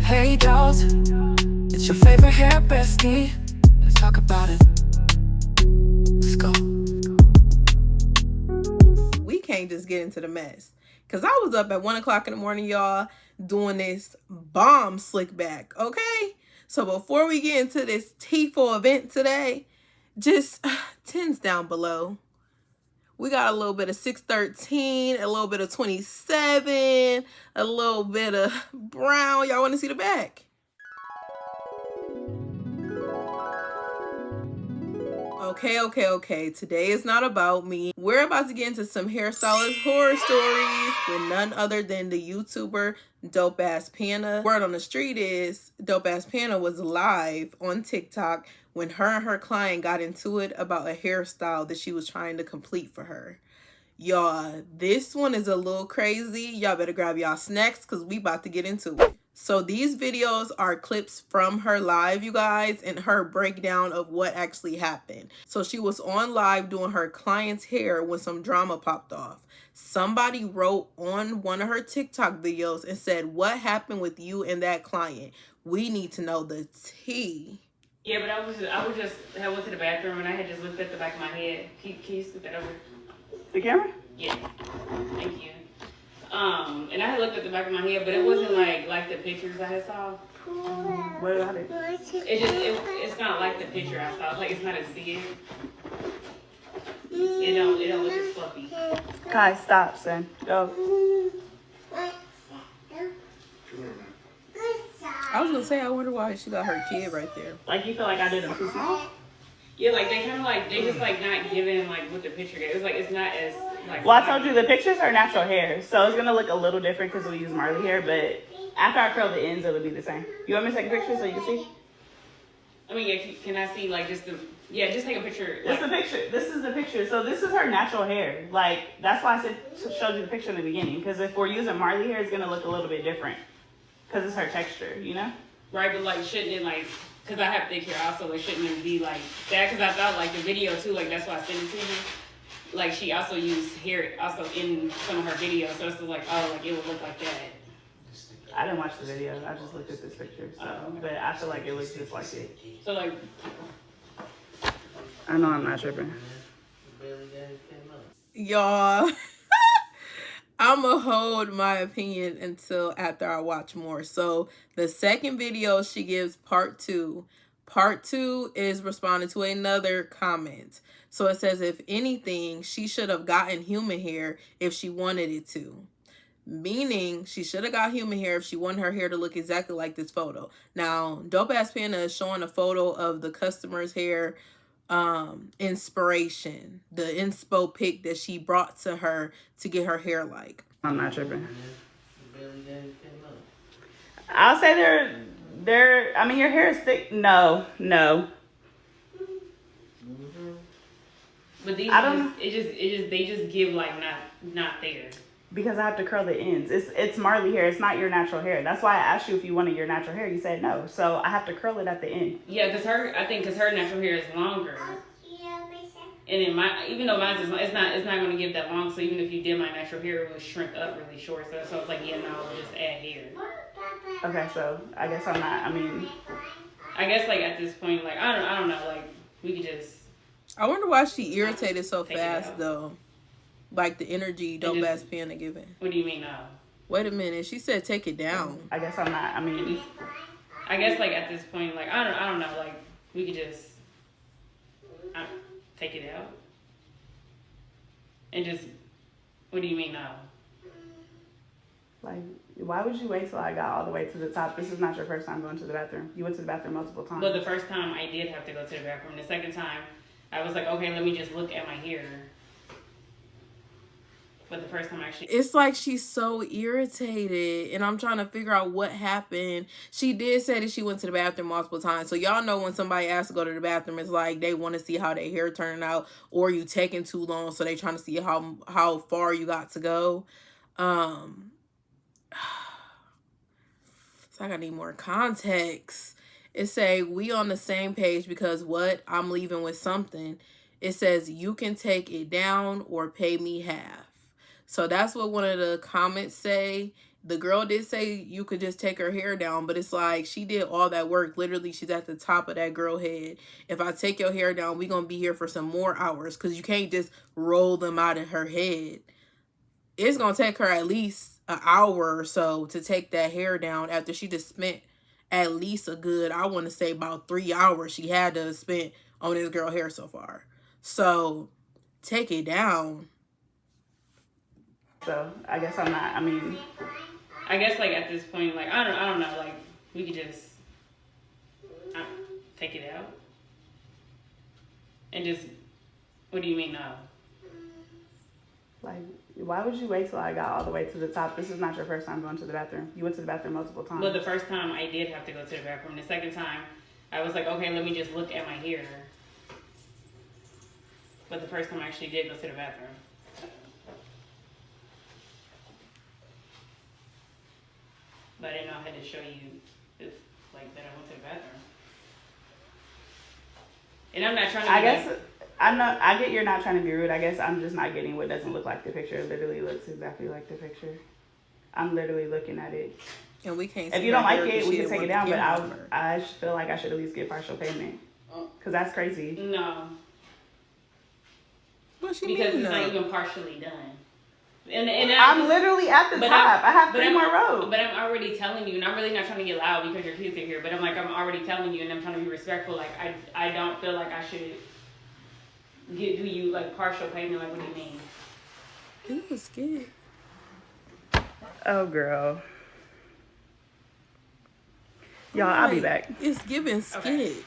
Hey dolls, it's your favorite hair bestie. Let's talk about it. Let's go. We can't just get into the mess. Cause I was up at 1 o'clock in the morning, y'all, doing this bomb slick back, okay? So before we get into this TFO event today, just tens down below. We got a little bit of 613, a little bit of 27, a little bit of brown. Y'all want to see the back? Okay. Today is not about me. We're about to get into some hairstylist horror stories with none other than the YouTuber DopeAxxPana. Word on the street is DopeAxxPana was live on TikTok when her and her client got into it about a hairstyle that she was trying to complete for her. Y'all, this one is a little crazy. Y'all better grab y'all snacks because we about to get into it. So these videos are clips from her live, you guys, and her breakdown of what actually happened. So she was on live doing her client's hair when some drama popped off. Somebody wrote on one of her TikTok videos and said, "What happened with you and that client? We need to know the tea." Yeah, but I went to the bathroom and I had just looked at the back of my head. Can you scoot that over? The camera? Yeah. Thank you. And I had looked at the back of my head, but it wasn't like the pictures I had saw. What about it? It's not like the picture I saw. Like it's not as big. It don't look as fluffy. Kai, stop, son. Go. I was gonna say, I wonder why she got her kid right there. Like you feel like I did them too small? Yeah, like they kind of like they just like not giving like what the picture gave. It's like it's not as like. Well, I told you the pictures are natural hair, so it's gonna look a little different because we use Marley hair. But after I curl the ends, it'll be the same. You want me to take a picture so you can see? I mean, yeah. Can I see like just just take a picture. This the picture. This is the picture. So this is her natural hair. Like that's why I showed you the picture in the beginning. Because if we're using Marley hair, it's gonna look a little bit different. Because it's her texture, you know? Right, but like shouldn't it like? Because I have thick hair also, it shouldn't even be like that. Because I thought like the video too, like that's why I sent it to you. Like she also used hair also in some of her videos, so it's like, oh, like it would look like that. I didn't watch the video. I just looked at this picture. So, but I feel like it looks just like it. So like, I know I'm not tripping. Y'all, I'ma hold my opinion until after I watch more. So the second video she gives part 2. Part 2 is responding to another comment. So it says, if anything, she should have gotten human hair if she wanted it to. Meaning she should have got human hair if she wanted her hair to look exactly like this photo. Now, DopeAxxPana is showing a photo of the customer's hair inspiration, the inspo pic that she brought to her to get her hair like. I'm not tripping. I'll say they're I mean your hair is thick. No. but these I don't know. they just give like not there. Because I have to curl the ends. It's Marley hair. It's not your natural hair. That's why I asked you if you wanted your natural hair. You said no. So I have to curl it at the end. Yeah, because her natural hair is longer. And then even though mine is it's not going to give that long. So even if you did my natural hair, it would shrink up really short. So it's like, yeah, no, we'll just add hair. Okay, so I guess I'm not. I mean, I guess like at this point, like I don't know, like we could just. I wonder why she irritated so fast though. Like the energy DopeAxxPana giving. What do you mean now? Wait a minute. She said take it down. I guess I'm not. I mean, I guess like at this point, like I don't know, like we could just take it out and just. What do you mean now? Like, why would you wait till I got all the way to the top? This is not your first time going to the bathroom. You went to the bathroom multiple times. But the first time I did have to go to the bathroom. The second time, I was like, okay, let me just look at my hair. But the first time actually, it's like she's so irritated and I'm trying to figure out what happened. She did say that she went to the bathroom multiple times. So y'all know when somebody asks to go to the bathroom, it's like they want to see how their hair turning out or you taking too long. So they trying to see how far you got to go. So I need more context. It say we on the same page because what? I'm leaving with something. It says you can take it down or pay me half. So that's what one of the comments say. The girl did say you could just take her hair down, but it's like she did all that work. Literally, she's at the top of that girl head. If I take your hair down, we gonna be here for some more hours because you can't just roll them out of her head. It's gonna take her at least an hour or so to take that hair down after she just spent at least a good, I want to say about 3 hours she had to have spent on this girl hair so far. So take it down. So I guess I'm not, I mean, I guess like at this point, like I don't know, like we could just take it out and just. What do you mean no? like, why would you wait till I got all the way to the top? This is not your first time going to the bathroom. You went to the bathroom multiple times. Well, the first time I did have to go to the bathroom. The second time, I was like, okay, let me just look at my hair. But the first time I actually did go to the bathroom. But I didn't know I had to show you if, like, that I went to the bathroom. And I'm not trying to be I guess, I get you're not trying to be rude. I guess I'm just not getting what doesn't look like the picture. It literally looks exactly like the picture. I'm literally looking at it. And we can't. If you don't like it, we can take it down. But I feel like I should at least get partial payment. Because that's crazy. No. What she Because mean, it's though? not even partially done. And I'm literally at the top. I have 3 more rows. But I'm already telling you, and I'm really not trying to get loud because your kids are here, but I'm already telling you, and I'm trying to be respectful. Like, I don't feel like I should do you, like, partial payment. Like, what do you mean? He was scared. Oh, girl. Y'all, I'll be back. It's giving skit.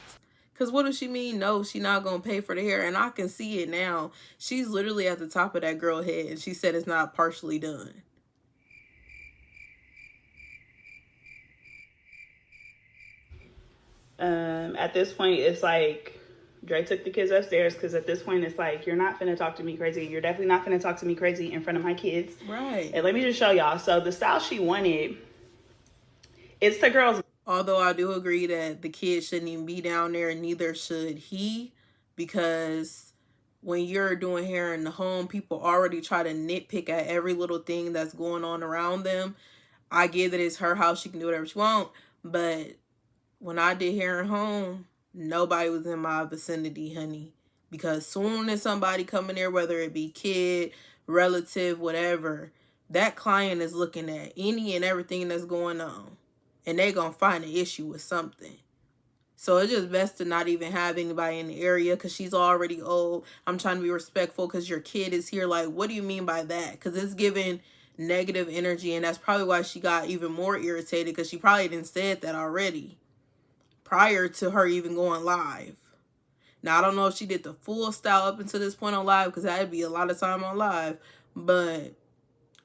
Because what does she mean? No, she not going to pay for the hair. And I can see it now. She's literally at the top of that girl head. And she said it's not partially done. At this point, it's like Dre took the kids upstairs because at this point, it's like, you're not finna talk to me crazy. You're definitely not finna talk to me crazy in front of my kids. Right. And let me just show y'all. So the style she wanted, it's the girls. Although I do agree that the kid shouldn't even be down there, and neither should he, because when you're doing hair in the home, people already try to nitpick at every little thing that's going on around them. I get that it's her house, she can do whatever she wants, but when I did hair at home, nobody was in my vicinity, honey, because soon as somebody come in there, whether it be kid, relative, whatever, that client is looking at any and everything that's going on. And they gonna find an issue with something. So it's just best to not even have anybody in the area because she's already old. I'm trying to be respectful because your kid is here. Like, what do you mean by that? Because it's giving negative energy. And that's probably why she got even more irritated, because she probably didn't said that already prior to her even going live. Now, I don't know if she did the full style up until this point on live, because that'd be a lot of time on live. But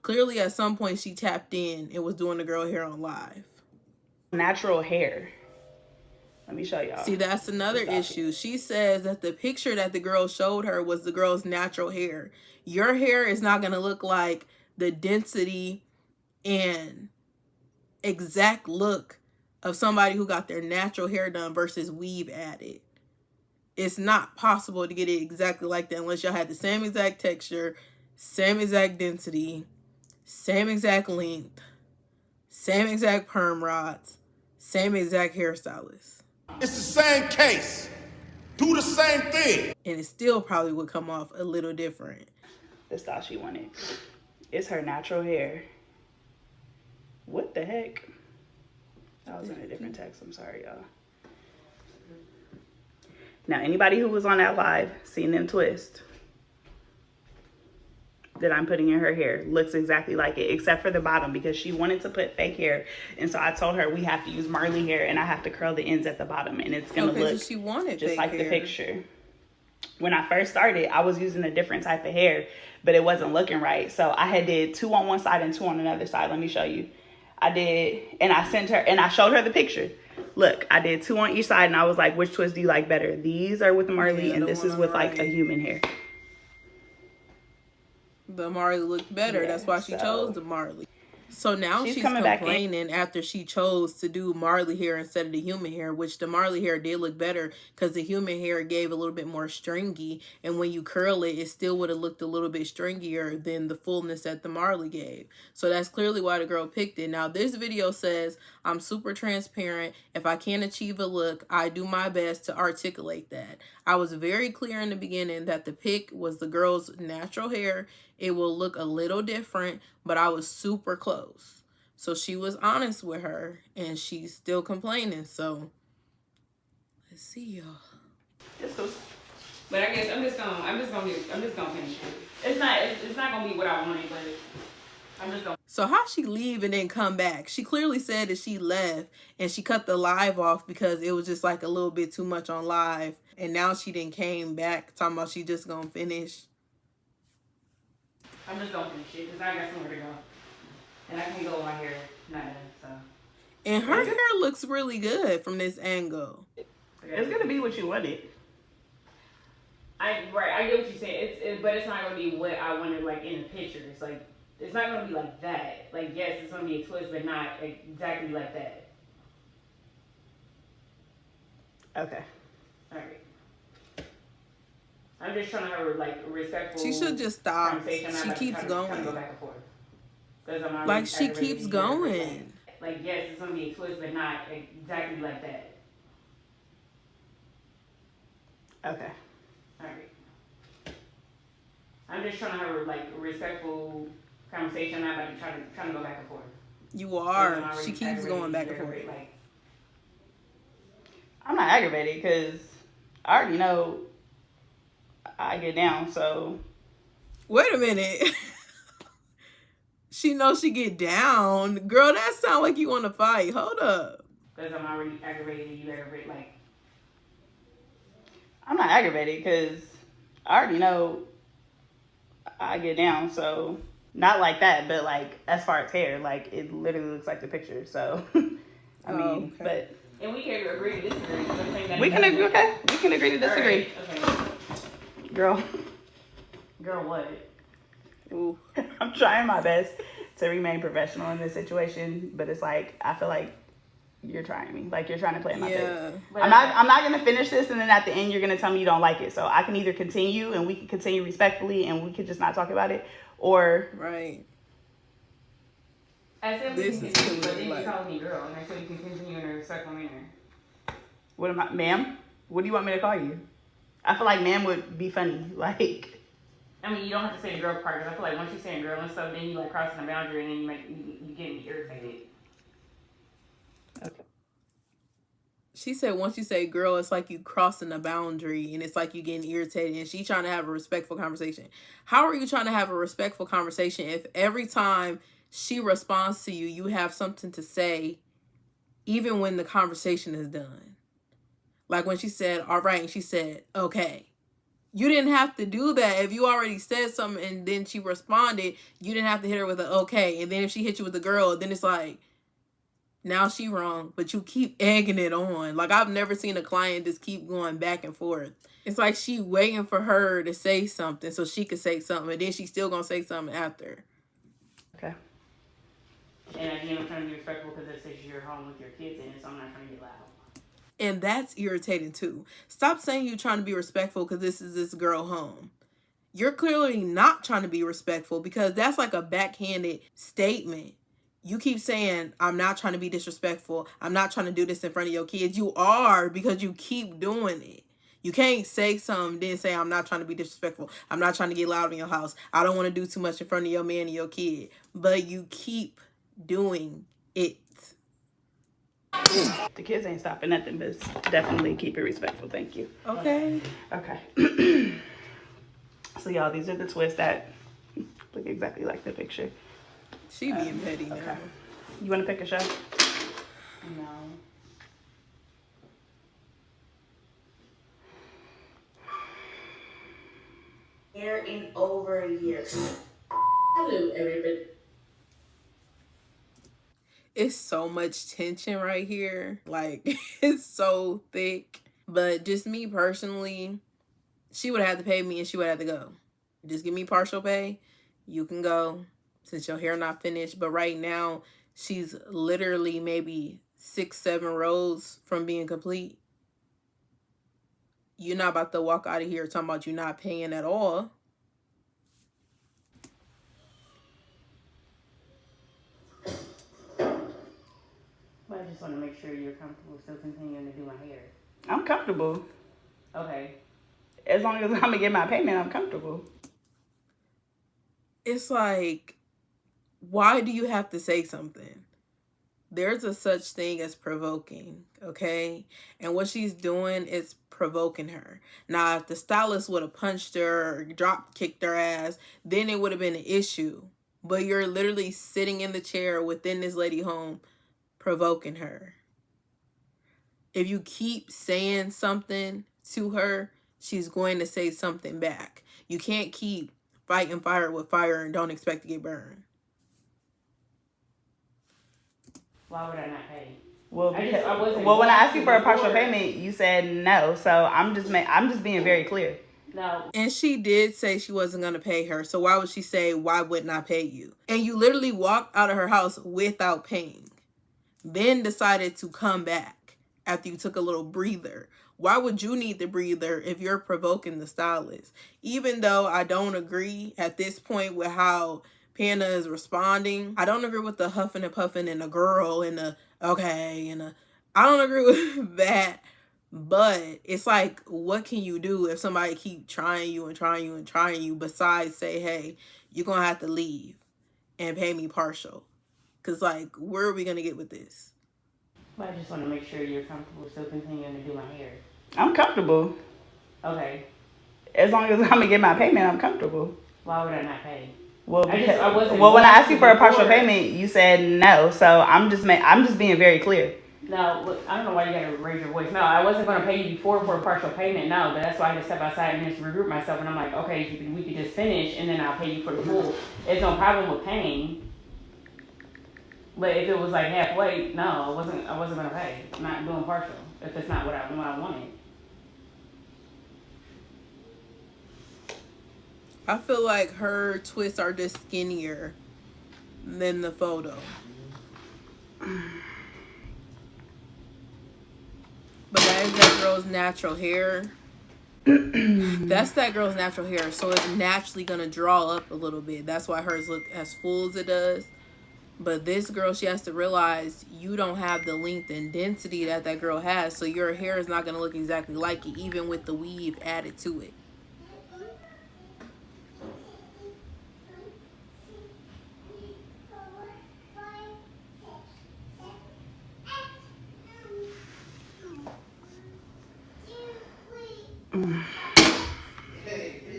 clearly at some point she tapped in and was doing the girl hair on live. Natural hair. Let me show y'all. See, that's another issue. She says that the picture that the girl showed her was the girl's natural hair. Your hair is not going to look like the density and exact look of somebody who got their natural hair done versus weave added. It's not possible to get it exactly like that unless y'all had the same exact texture, same exact density, same exact length, same exact perm rods, same exact hairstylist. It's the same case. Do the same thing. And it still probably would come off a little different. The style she wanted. It's her natural hair. What the heck? That was in a different text. I'm sorry, y'all. Now, anybody who was on that live, seen them twist that I'm putting in her hair looks exactly like it, except for the bottom, because she wanted to put fake hair, and so I told her we have to use Marley hair, and I have to curl the ends at the bottom, and it's gonna look so she wanted just fake like hair. the picture. When I first started, I was using a different type of hair, but it wasn't looking right, so I had did 2 on one side and 2 on another side. Let me show you. I did, and I sent her, and I showed her the picture. Look, I did 2 on each side, and I was like, which twist do you like better? These are with Marley, and this is with like a human hair. The Marley looked better. Yeah, that's why she so- chose the Marley. So now she's coming back in. complaining after she chose to do Marley hair instead of the human hair, which the Marley hair did look better because the human hair gave a little bit more stringy, and when you curl it, it still would have looked a little bit stringier than the fullness that the Marley gave. So that's clearly why the girl picked it. Now this video says, I'm super transparent. If I can't achieve a look, I do my best to articulate that. I was very clear in the beginning that the pick was the girl's natural hair. It will look a little different, but I was super close. So she was honest with her, and she's still complaining. So let's see, y'all. It's cool. But I guess I'm just gonna finish it. It's not gonna be what I wanted, but I'm just gonna. So how she leave and then come back? She clearly said that she left and she cut the live off because it was just like a little bit too much on live, and now she then came back talking about she just gonna finish. I'm just gonna finish it because I got somewhere to go, and I can go on here not done. So. And her hair looks really good from this angle. It's gonna be what you wanted. I get what you're saying. But it's not gonna be what I wanted, like in the picture. It's like it's not gonna be like that. Like yes, it's gonna be a twist, but not exactly like that. Okay. All right. I'm just trying to have like a respectful. She should just stop. She keeps going. Go back and forth. Like she keeps going. Like yes, it's gonna be a twist, but not exactly like that. Okay. All right. I'm just trying to have like a respectful conversation. I'm not like trying to go back and forth. You are. She keeps going back and forth. Like, I'm not aggravated because I already know I get down, so. Wait a minute. She knows she get down. Girl, that sound like you want to fight. Hold up. Because I'm already aggravated and you aggravated, like. I'm not aggravated because I already know I get down, so. Not like that, but like as far as hair, like it literally looks like the picture, so. I mean, okay. but. And we can agree to disagree. We can agree, okay? We can agree to disagree. Right. Okay. Girl, what? Ooh. I'm trying my best to remain professional in this situation, but it's like I feel like you're trying me, like you're trying to play in my face. I'm not gonna finish this, and then at the end you're gonna tell me you don't like it. So I can either continue, and we can continue respectfully, and we can just not talk about it, or right. I said we This can is continue, but really then you like- called me girl, and I said we can continue in a respectful manner. what am I, ma'am? What do you want me to call you? I feel like ma'am would be funny, like. I mean, you don't have to say the girl part, because I feel like once you say girl and stuff, then you like crossing the boundary, and then you get me irritated. Okay. She said once you say girl, it's like you crossing a boundary and it's like you getting irritated, and she trying to have a respectful conversation. How are you trying to have a respectful conversation if every time she responds to you, you have something to say, even when the conversation is done? Like when she said, all right, and she said, okay. You didn't have to do that. If you already said something and then she responded, you didn't have to hit her with an okay. And then if she hit you with a girl, then it's like, now she wrong, but you keep egging it on. Like I've never seen a client just keep going back and forth. It's like she waiting for her to say something so she could say something, and then she's still gonna say something after. Okay. And again, I'm trying to be respectful because it says you're home with your kids in it, so I'm not trying to get loud. And that's irritating too. Stop saying you're trying to be respectful because this is this girl home. You're clearly not trying to be respectful because that's like a backhanded statement. You keep saying, I'm not trying to be disrespectful. I'm not trying to do this in front of your kids. You are, because you keep doing it. You can't say something, then say, I'm not trying to be disrespectful. I'm not trying to get loud in your house. I don't want to do too much in front of your man and your kid. But you keep doing it. The kids ain't stopping nothing, but definitely keep it respectful. Thank you. Okay. Okay. So y'all, these are the twists that look exactly like the picture. She being petty now. Okay. You want to pick a show? No. Here in over a year. Hello, everybody. It's so much tension right here. Like, it's so thick. But just me personally, she would have to pay me and she would have to go. Just give me partial pay. You can go. since your hair not finished. But right now, she's literally maybe 6-7 rows from being complete. You're not about to walk out of here talking about you not paying at all. Well, I just want to make sure you're comfortable still continuing to do my hair. I'm comfortable. Okay. As long as I'm gonna get my payment, I'm comfortable. It's like, why do you have to say something? There's a such thing as provoking, okay? And what she's doing is provoking her. Now, if the stylist would have punched her or drop kicked her ass, then it would have been an issue. But you're literally sitting in the chair within this lady home, provoking her. If you keep saying something to her, she's going to say something back. You can't keep fighting fire with fire and don't expect to get burned. Why would I not pay? Well, I wasn't when I asked going you for a to partial before. payment, you said no. So I'm just being very clear. No. And she did say she wasn't going to pay her. So why would she say, why wouldn't I pay you? And you literally walked out of her house without paying. Then decided to come back after you took a little breather. Why would you need the breather if you're provoking the stylist? Even though I don't agree at this point with how Pana is responding. I don't agree with the huffing and puffing and the girl and the okay and the, I don't agree with that. But it's like, what can you do if somebody keep trying you and trying you and trying you besides say, hey, you're going to have to leave and pay me partial? Because, like, where are we going to get with this? Well, I just want to make sure you're comfortable still continuing to do my hair. I'm comfortable. Okay. As long as I'm gonna get my payment, I'm comfortable. Why would I not pay? Well, I wasn't when I asked you for a before. partial payment, you said no. So I'm just being very clear. No, look, I don't know why you gotta raise your voice. No, I wasn't gonna pay you before for a partial payment. No, but that's why I just step outside and just regroup myself. And I'm like, okay, we could just finish, and then I'll pay you for the full. There's no problem with paying. But if it was like halfway, no, I wasn't gonna pay. I'm not doing partial if it's not what I wanted. I feel like her twists are just skinnier than the photo. But that is that girl's natural hair. That's that girl's natural hair. So it's naturally going to draw up a little bit. That's why hers look as full as it does. But this girl, she has to realize you don't have the length and density that that girl has. So your hair is not going to look exactly like it, even with the weave added to it.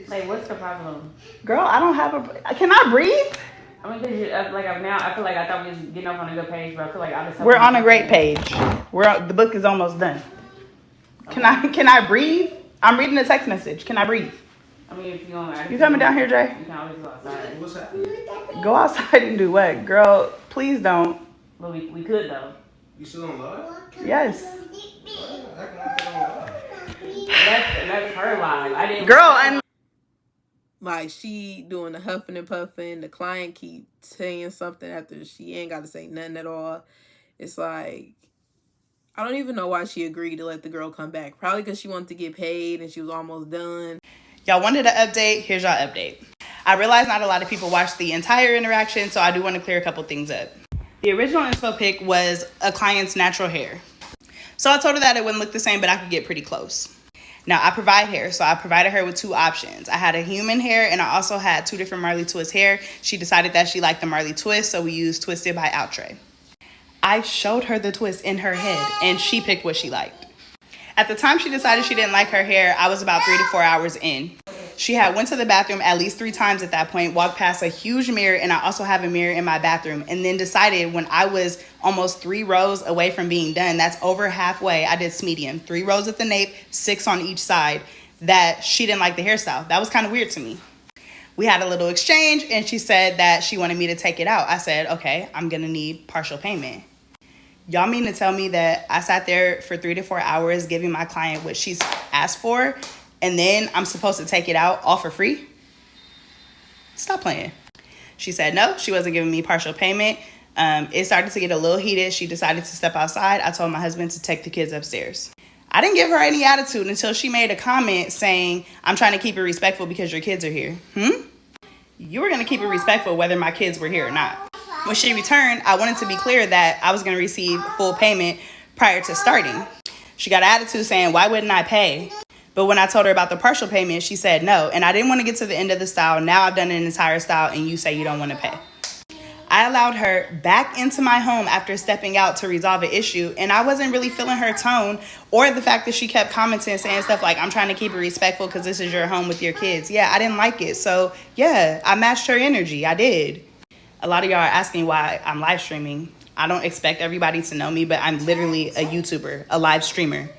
Like, what's the problem? Girl, I don't have a. Can I breathe? I mean, cause now I feel like I thought we was getting off on a good page, but I feel like I just. We're on a great page. The book is almost done. Okay. Can I breathe? I'm reading a text message. Can I breathe? I mean, if you want, You coming down here, Jay? You can always go outside. What's happening? Go outside and do what, girl? Please don't. But we could though. You still on live? Yes, Acting like they on live. That's her live. I didn't. girl. And Like, she doing the huffing and puffing. The client keep saying something after she ain't got to say nothing at all. It's like, I don't even know why she agreed to let the girl come back. Probably because she wanted to get paid and she was almost done. y'all wanted an update. Here's y'all update. I realize not a lot of people watched the entire interaction, so I do want to clear a couple things up. The original inspo pic was a client's natural hair. So I told her that it wouldn't look the same, but I could get pretty close. Now, I provide hair, so I provided her with 2 options. I had a human hair, and I also had 2 different Marley Twist hair. She decided that she liked the Marley Twist, so we used Twisted by Outre. I showed her the twist in her head, and she picked what she liked. At the time she decided she didn't like her hair, I was about 3 to 4 hours in. She had went to the bathroom at least 3 times at that point, walked past a huge mirror, and I also have a mirror in my bathroom, and then decided when I was almost 3 rows away from being done, that's over halfway, I did medium, 3 rows at the nape, 6 on each side, that she didn't like the hairstyle. That was kind of weird to me. We had a little exchange, and she said that she wanted me to take it out. I said, okay, I'm gonna need partial payment. Y'all mean to tell me that I sat there for 3 to 4 hours giving my client what she's asked for, and then I'm supposed to take it out all for free? Stop playing. She said no, she wasn't giving me partial payment. It started to get a little heated. She decided to step outside. I told my husband to take the kids upstairs. I didn't give her any attitude until she made a comment saying, I'm trying to keep it respectful because your kids are here. You were going to keep it respectful whether my kids were here or not. When she returned, I wanted to be clear that I was going to receive full payment prior to starting. She got an attitude saying, why wouldn't I pay? But when I told her about the partial payment, she said no. And I didn't want to get to the end of the style. Now I've done an entire style and you say you don't want to pay. I allowed her back into my home after stepping out to resolve an issue. And I wasn't really feeling her tone or the fact that she kept commenting, saying stuff like, I'm trying to keep it respectful because this is your home with your kids. Yeah, I didn't like it. So yeah, I matched her energy. I did. A lot of y'all are asking why I'm live streaming. I don't expect everybody to know me, but I'm literally a YouTuber, a live streamer.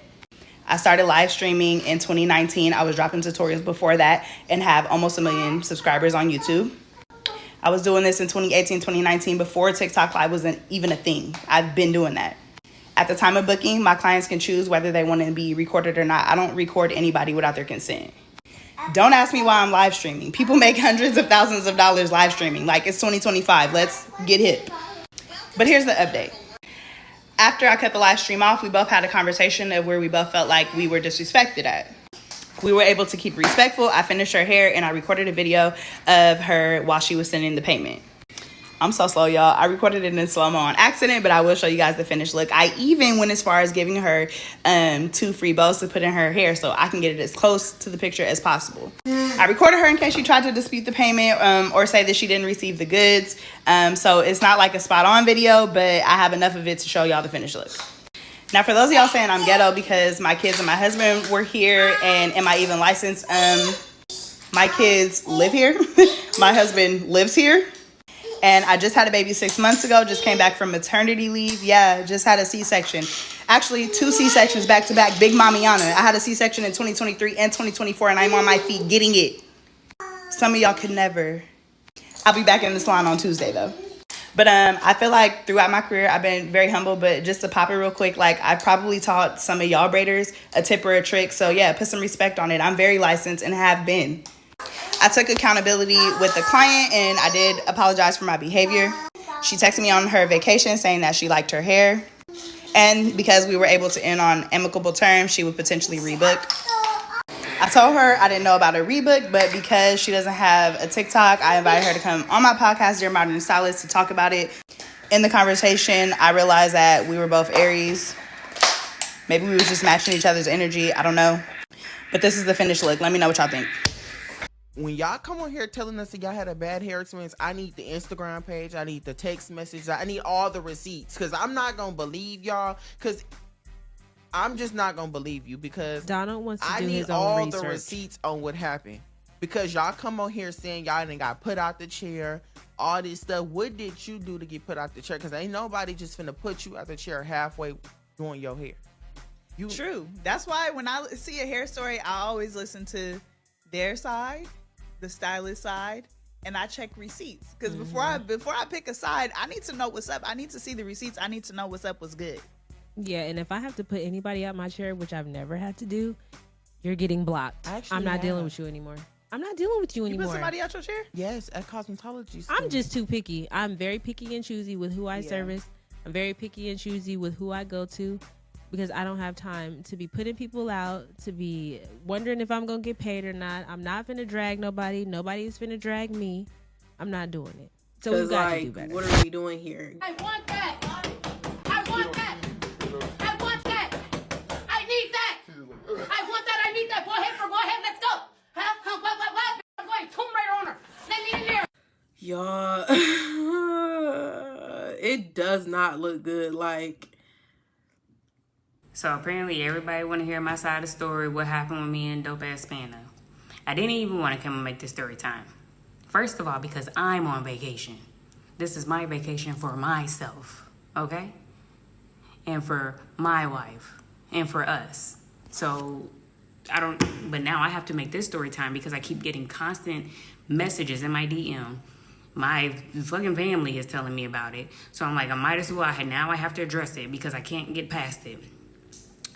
I started live streaming in 2019. I was dropping tutorials before that and have almost 1 million subscribers on YouTube. I was doing this in 2018, 2019 before TikTok Live wasn't even a thing. I've been doing that. At the time of booking, my clients can choose whether they want to be recorded or not. I don't record anybody without their consent. Don't ask me why I'm live streaming. People make hundreds of thousands of dollars live streaming. Like, it's 2025. Let's get hip. But here's the update. After I cut the live stream off, we both had a conversation of where we both felt like we were disrespected at. We were able to keep it respectful. I finished her hair and I recorded a video of her while she was sending the payment. I'm so slow, y'all. I recorded it in slow-mo on accident, but I will show you guys the finished look. I even went as far as giving her 2 free bows to put in her hair so I can get it as close to the picture as possible. I recorded her in case she tried to dispute the payment or say that she didn't receive the goods. So it's not like a spot-on video, but I have enough of it to show y'all the finished look. Now, for those of y'all saying I'm ghetto because my kids and my husband were here and am I even licensed? My kids live here. My husband lives here. And I just had a baby 6 months ago. Just came back from maternity leave. Yeah, just had a C-section. Actually, 2 C-sections back to back. Big Mamiana. I had a C-section in 2023 and 2024 and I'm on my feet getting it. Some of y'all could never. I'll be back in the salon on Tuesday though. But I feel like throughout my career, I've been very humble. But just to pop it real quick, like I probably taught some of y'all braiders a tip or a trick. So yeah, put some respect on it. I'm very licensed and have been. I took accountability with the client and I did apologize for my behavior. She texted me on her vacation saying that she liked her hair. And because we were able to end on amicable terms, she would potentially rebook. I told her I didn't know about a rebook, but because she doesn't have a TikTok, I invited her to come on my podcast, Dear Modern Stylist, to talk about it. In the conversation, I realized that we were both Aries. Maybe we were just matching each other's energy. I don't know. But this is the finished look. Let me know what y'all think. When y'all come on here telling us that y'all had a bad hair experience, I need the Instagram page. I need the text message. I need all the receipts because I'm not going to believe y'all because I'm just not going to believe you because Donald wants to I do need his own all research. the receipts on what happened because y'all come on here saying y'all done got put out the chair, all this stuff. What did you do to get put out the chair? Because ain't nobody just finna put you out the chair halfway doing your hair. True. That's why when I see a hair story, I always listen to their side, the stylist side, and I check receipts. Because before I pick a side, I need to know what's up. I need to see the receipts. I need to know what's up, what's good. Yeah, and if I have to put anybody out my chair, which I've never had to do, you're getting blocked. I'm not dealing with you anymore. I'm not dealing with you anymore. You put somebody out your chair? Yes, at cosmetology school. I'm just too picky. I'm very picky and choosy with who I service. I'm very picky and choosy with who I go to because I don't have time to be putting people out, to be wondering if I'm going to get paid or not. I'm not finna drag nobody. Nobody's finna drag me. I'm not doing it. So we've got to do better. What are we doing here? I want that. I want that. I want that. I need that. I want that. I need that. Go ahead, let's go. Huh? What? I'm going Tomb Raider on her. Let me in there. Y'all, it does not look good. Like, So apparently everybody want to hear my side of the story, what happened with me and DopeAxxPana. I didn't even want to come and make this story time. First of all, because I'm on vacation. This is my vacation for myself, okay? And for my wife, and for us. So but now I have to make this story time because I keep getting constant messages in my DM. My fucking family is telling me about it. So I'm like, I might as well, now I have to address it because I can't get past it.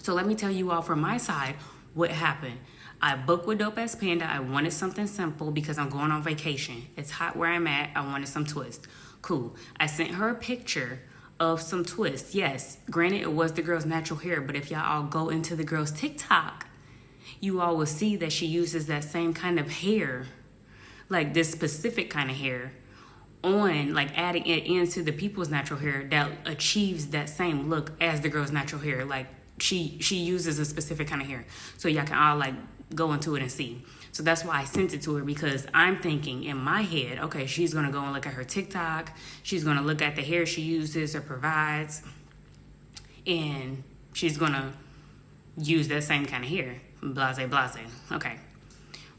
So let me tell you all from my side what happened. I booked with DopeAxxPana. I wanted something simple because I'm going on vacation. It's hot where I'm at. I wanted some twist. Cool. I sent her a picture of some twists. Yes, granted, it was the girl's natural hair, but if y'all all go into the girl's TikTok, you all will see that she uses that same kind of hair, like this specific kind of hair, on, like adding it into the people's natural hair that achieves that same look as the girl's natural hair. Like she uses a specific kind of hair. So y'all can all like go into it and see. So that's why I sent it to her, because I'm thinking in my head, okay, she's gonna go and look at her TikTok. She's gonna look at the hair she uses or provides, and she's gonna use that same kind of hair. Blase, blase. Okay.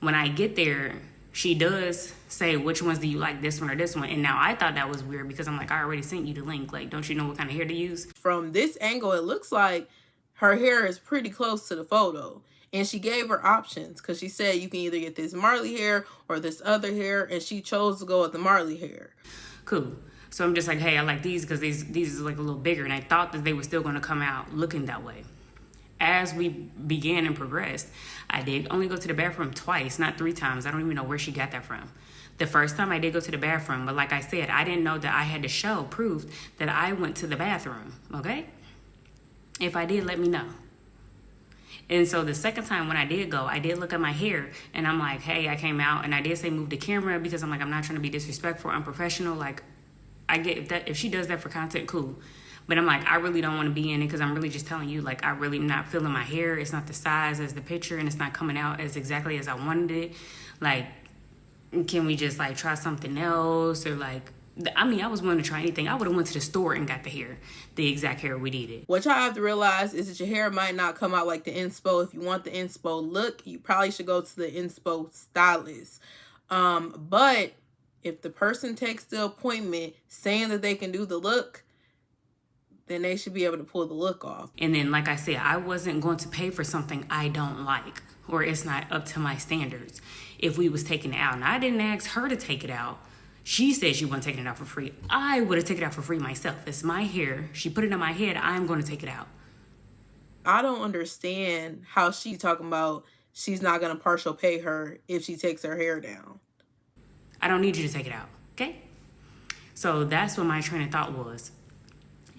When I get there, she does say, which ones do you like, this one or this one? And now I thought that was weird because I'm like, I already sent you the link. Like, don't you know what kind of hair to use? From this angle, it looks like her hair is pretty close to the photo. And she gave her options because she said you can either get this Marley hair or this other hair. And she chose to go with the Marley hair. Cool. So I'm just like, hey, I like these because these is like a little bigger. And I thought that they were still going to come out looking that way. As we began and progressed, I did only go to the bathroom twice, not 3 times. I don't even know where she got that from. The first time I did go to the bathroom, but like I said, I didn't know that I had to show proof that I went to the bathroom, okay? If I did, let me know. And so the second time when I did go, I did look at my hair and I'm like, hey, I came out, and I did say move the camera because I'm like, I'm not trying to be disrespectful, unprofessional. Like, I get that if she does that for content, cool. But I'm like, I really don't want to be in it because I'm really just telling you, like, I really am not feeling my hair. It's not the size as the picture, and it's not coming out as exactly as I wanted it. Like, can we just, like, try something else? Or, like, I mean, I was willing to try anything. I would have went to the store and got the hair, the exact hair we needed. What y'all have to realize is that your hair might not come out like the inspo. If you want the inspo look, you probably should go to the inspo stylist. But if the person takes the appointment saying that they can do the look, then they should be able to pull the look off. And then, like I said, I wasn't going to pay for something I don't like, or it's not up to my standards if we was taking it out. And I didn't ask her to take it out. She said she wasn't taking it out for free. I would have taken it out for free myself. It's my hair. She put it on my head. I'm going to take it out. I don't understand how she talking about she's not going to partial pay her if she takes her hair down. I don't need you to take it out, okay? So that's what my train of thought was.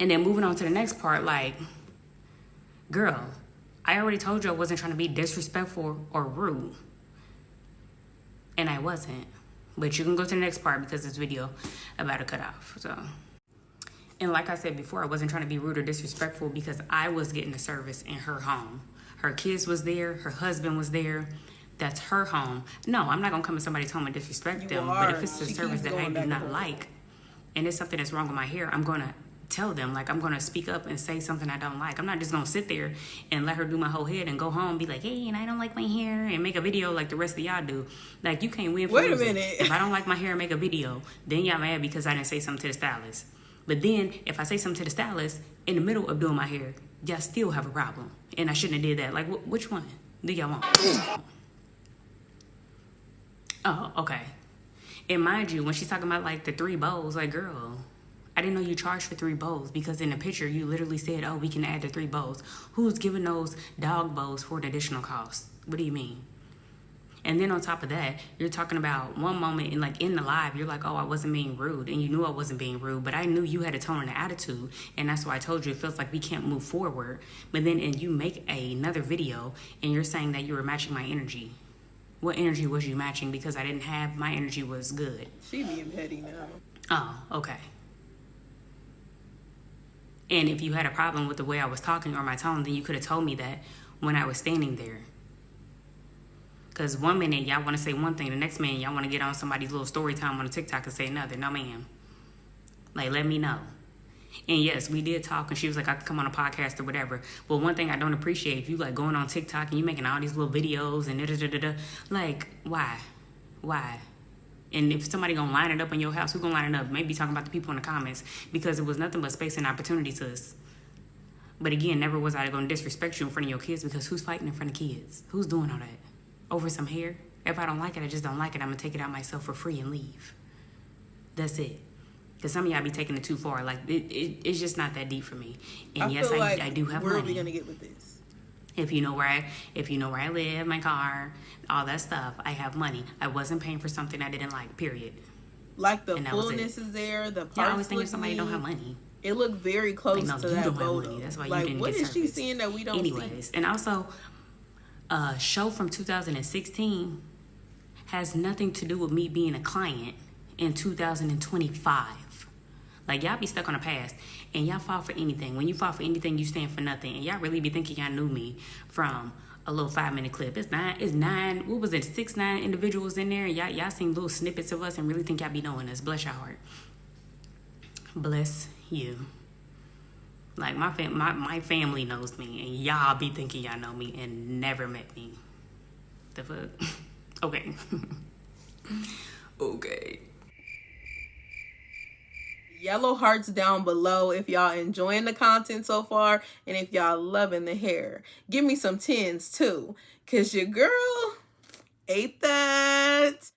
And then moving on to the next part, like, girl, I already told you I wasn't trying to be disrespectful or rude. And I wasn't. But you can go to the next part because this video about to cut off. So, and like I said before, I wasn't trying to be rude or disrespectful because I was getting the service in her home. Her kids was there. Her husband was there. That's her home. No, I'm not going to come to somebody's home and disrespect them. But if it's a service that I do not like and it's something that's wrong with my hair, I'm going to tell them. Like, I'm going to speak up and say something I don't like. I'm not just going to sit there and let her do my whole head and go home and be like, hey, and I don't like my hair, and make a video like the rest of y'all do. Like, you can't win for Wait a losing. minute. If I don't like my hair and make a video, then y'all mad because I didn't say something to the stylist. But then if I say something to the stylist in the middle of doing my hair, y'all still have a problem. And I shouldn't have did that. Like, which one do y'all want? Oh, okay. And mind you, when she's talking about like the 3 bows, like, girl, I didn't know you charged for 3 bows because in the picture you literally said, oh, we can add the 3 bows. Who's giving those dog bows for an additional cost? What do you mean? And then on top of that, you're talking about one moment in the live, you're like, oh, I wasn't being rude. And you knew I wasn't being rude, but I knew you had a tone and an attitude. And that's why I told you it feels like we can't move forward. But then you make another video and you're saying that you were matching my energy. What energy was you matching? Because I didn't have, my energy was good. She being petty now. Oh, okay. And if you had a problem with the way I was talking or my tone, then you could have told me that when I was standing there. Because one minute y'all want to say one thing, the next minute y'all want to get on somebody's little story time on a TikTok and say another. No, ma'am. Like, let me know. And yes, we did talk, and she was like, I could come on a podcast or whatever. But one thing I don't appreciate, if you like going on TikTok and you making all these little videos and da-da-da-da-da, like, why? Why? And if somebody gonna line it up in your house, who gonna line it up? Maybe talking about the people in the comments, because it was nothing but space and opportunity to us. But again, never was I gonna disrespect you in front of your kids, because who's fighting in front of kids? Who's doing all that? Over some hair? If I don't like it, I just don't like it. I'm gonna take it out myself for free and leave. That's it. Because some of y'all be taking it too far. Like, it's just not that deep for me. And yes, I do have money. Where are we gonna get with this? If you know where I live, my car, all that stuff, I have money. I wasn't paying for something I didn't like, period. Like the And that was fullness is there, the Yeah, I parts always think look if somebody don't neat. have money. It looked very close Like, no, to you that don't have photo. money. That's why you Like, didn't what get is she service. seeing that we don't Anyways, see? and also, a show from 2016 has nothing to do with me being a client in 2025. Like, y'all be stuck on the past, and y'all fall for anything. When you fall for anything, you stand for nothing. And y'all really be thinking y'all knew me from a little 5-minute clip. It's nine, what was it, 6-9 individuals in there, and y'all seen little snippets of us and really think y'all be knowing us. Bless your heart. Bless you. Like, my family knows me, and y'all be thinking y'all know me and never met me. The fuck? Okay. Okay. Yellow hearts down below if y'all enjoying the content so far and if y'all loving the hair. Give me some 10s too, because your girl ate that.